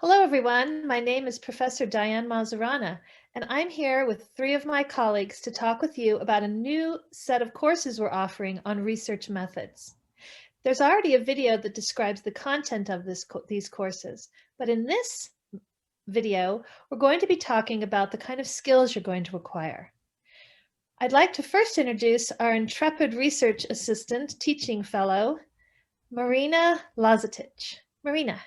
Hello, everyone. My name is Professor Dyan Mazurana, and I'm here with three of my colleagues to talk with you about a new set of courses we're offering on research methods. There's already a video that describes the content of these courses, but in this video, we're going to be talking about the kind of skills you're going to acquire. I'd like to first introduce our intrepid research assistant teaching fellow, Marina Lazatic. Marina.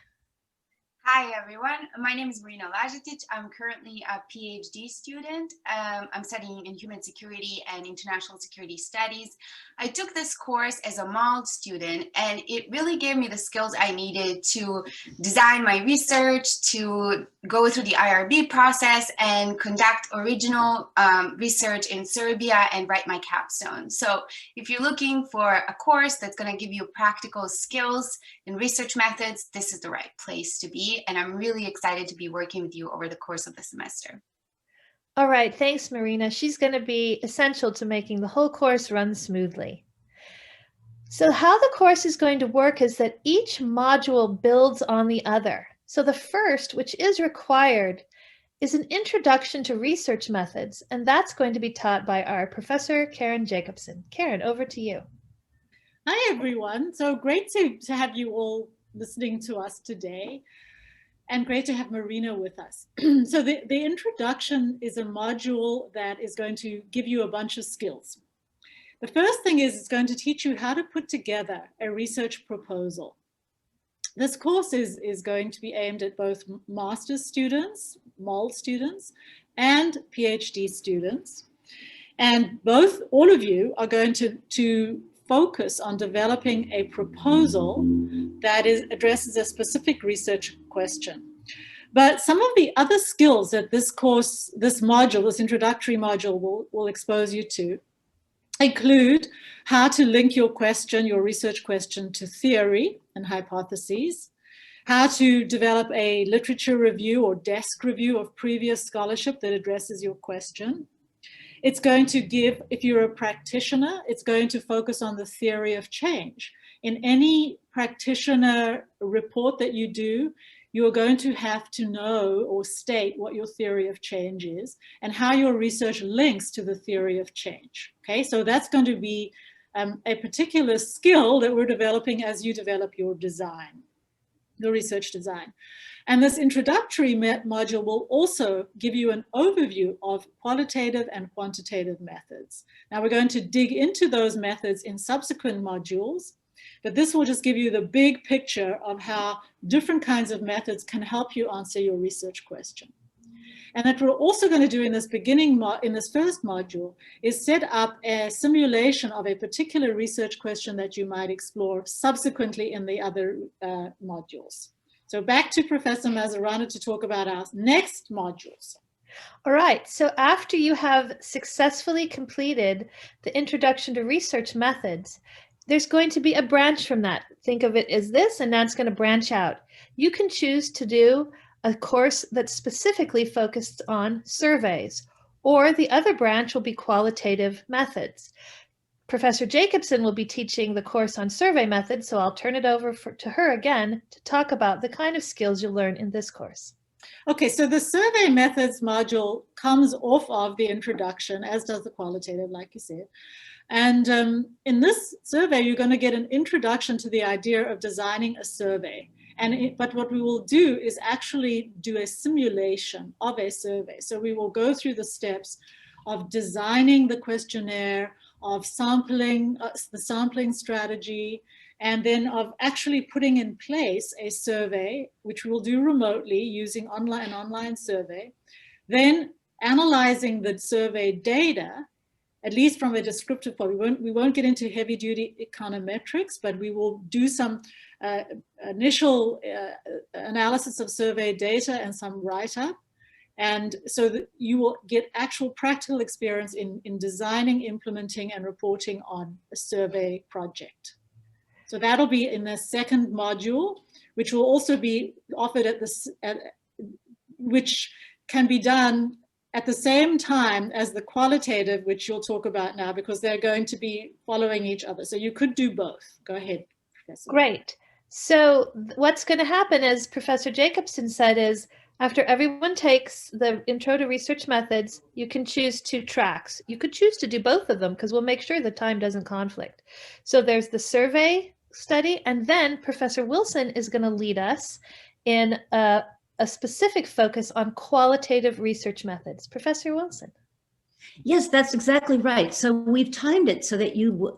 Hi, everyone. My name is Marina Lajatic. I'm currently a PhD student. I'm studying in human security and international security studies. I took this course as a MALD student, and it really gave me the skills I needed to design my research, to go through the IRB process, and conduct original research in Serbia and write my capstone. So if you're looking for a course that's going to give you practical skills and research methods, this is the right place to be. And I'm really excited to be working with you over the course of the semester. All right, thanks, Marina. She's going to be essential to making the whole course run smoothly. So how the course is going to work is that each module builds on the other. So the first, which is required, is an introduction to research methods, and that's going to be taught by our Professor Karen Jacobson. Karen, over to you. Hi, everyone. So great to have you all listening to us today. And great to have Marina with us. So the introduction is a module that is going to give you a bunch of skills. The first thing is it's going to teach you how to put together a research proposal. This course is going to be aimed at both master's students, MALD students, and PhD students. And all of you are going to focus on developing a proposal that addresses a specific research question. But some of the other skills that this course, this introductory module will expose you to include how to link your research question to theory and hypotheses, how to develop a literature review or desk review of previous scholarship that addresses your question. It's going to give, if you're a practitioner, it's going to focus on the theory of change. In any practitioner report that you do, you're going to have to know or state what your theory of change is and how your research links to the theory of change. Okay, so that's going to be a particular skill that we're developing as you develop your design, the research design. And this introductory module will also give you an overview of qualitative and quantitative methods. Now we're going to dig into those methods in subsequent modules, but this will just give you the big picture of how different kinds of methods can help you answer your research question. And that we're also going to do in this in this first module is set up a simulation of a particular research question that you might explore subsequently in the other modules. So back to Professor Mazurana to talk about our next modules. All right, so after you have successfully completed the introduction to research methods, there's going to be a branch from that. Think of it as this, and that's going to branch out. You can choose to do a course that's specifically focused on surveys, or the other branch will be qualitative methods. Professor Jacobson will be teaching the course on survey methods, so I'll turn it over to her again to talk about the kind of skills you'll learn in this course. Okay, so the survey methods module comes off of the introduction, as does the qualitative, like you said. And in this survey, you're going to get an introduction to the idea of designing a survey. But what we will do is actually do a simulation of a survey. So we will go through the steps of designing the questionnaire, of sampling, the sampling strategy, and then of actually putting in place a survey, which we'll do remotely using an online survey, then analyzing the survey data, at least from a descriptive point. We won't get into heavy duty econometrics, but we will do some initial analysis of survey data and some write-up. And so that you will get actual practical experience in designing, implementing, and reporting on a survey project. So that'll be in the second module, which will also be offered which can be done at the same time as the qualitative, which you'll talk about now, because they're going to be following each other. So you could do both. Go ahead, Professor. Great. So what's going to happen, as Professor Jacobson said, is after everyone takes the Intro to Research Methods, you can choose 2 tracks. You could choose to do both of them because we'll make sure the time doesn't conflict. So there's the survey study, and then Professor Wilson is going to lead us in a specific focus on qualitative research methods. Professor Wilson. Yes, that's exactly right. So we've timed it so that you,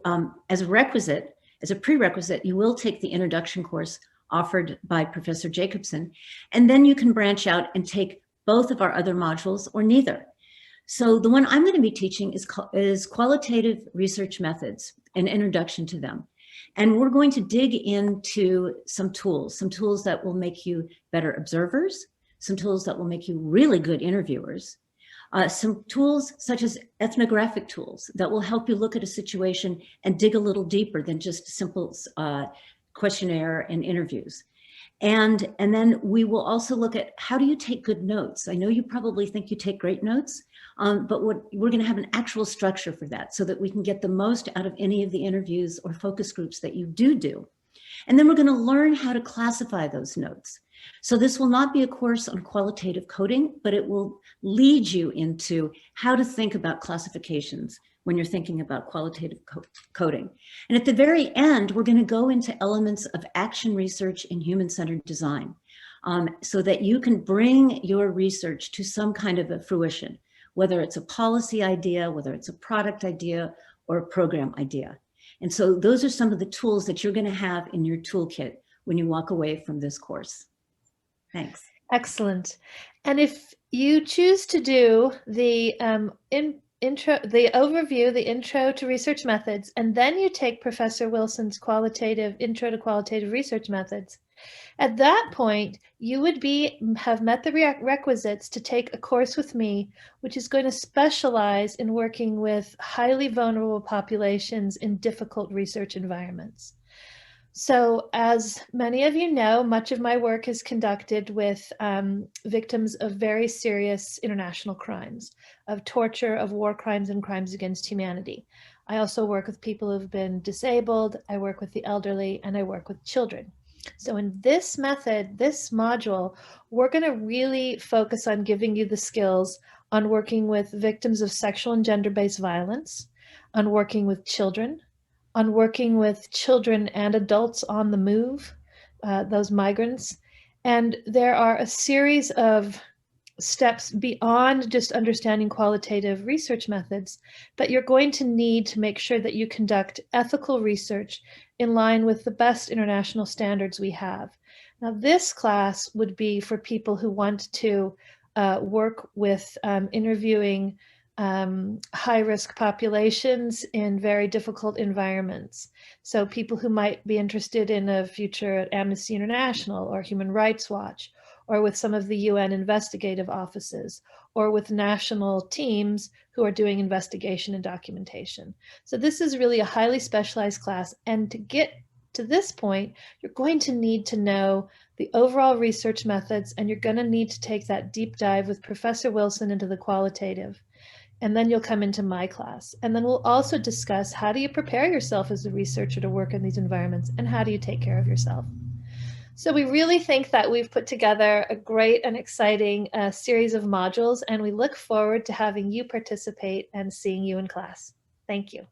as a prerequisite, you will take the introduction course offered by Professor Jacobson, and then you can branch out and take both of our other modules or neither. So the one I'm going to be teaching is qualitative research methods, an introduction to them. And we're going to dig into some tools that will make you better observers, some tools that will make you really good interviewers, some tools such as ethnographic tools that will help you look at a situation and dig a little deeper than just simple questionnaire and interviews. And then we will also look at how do you take good notes. I know you probably think you take great notes, but we're going to have an actual structure for that so that we can get the most out of any of the interviews or focus groups that you do. And then we're going to learn how to classify those notes. So this will not be a course on qualitative coding, but it will lead you into how to think about classifications when you're thinking about qualitative coding. And at the very end, we're going to go into elements of action research and human-centered design so that you can bring your research to some kind of a fruition, whether it's a policy idea, whether it's a product idea, or a program idea. And so those are some of the tools that you're going to have in your toolkit when you walk away from this course. Thanks. Excellent. And if you choose to do the overview, the Intro to Research Methods, and then you take Professor Wilson's Intro to Qualitative Research Methods, at that point, you would have met the requisites to take a course with me, which is going to specialize in working with highly vulnerable populations in difficult research environments. So as many of you know, much of my work is conducted with victims of very serious international crimes, of torture, of war crimes, and crimes against humanity. I also work with people who've been disabled, I work with the elderly, and I work with children. So in this method, this module, we're going to really focus on giving you the skills on working with victims of sexual and gender-based violence, on working with children, on working with children and adults on the move, those migrants. And there are a series of steps beyond just understanding qualitative research methods that you're going to need to make sure that you conduct ethical research in line with the best international standards we have. Now, this class would be for people who want to work with interviewing high-risk populations in very difficult environments. So people who might be interested in a future at Amnesty International or Human Rights Watch, or with some of the UN investigative offices, or with national teams who are doing investigation and documentation. So this is really a highly specialized class. And to get to this point, you're going to need to know the overall research methods, and you're going to need to take that deep dive with Professor Wilson into the qualitative. And then you'll come into my class. And then we'll also discuss how do you prepare yourself as a researcher to work in these environments, and how do you take care of yourself. So we really think that we've put together a great and exciting series of modules, and we look forward to having you participate and seeing you in class. Thank you.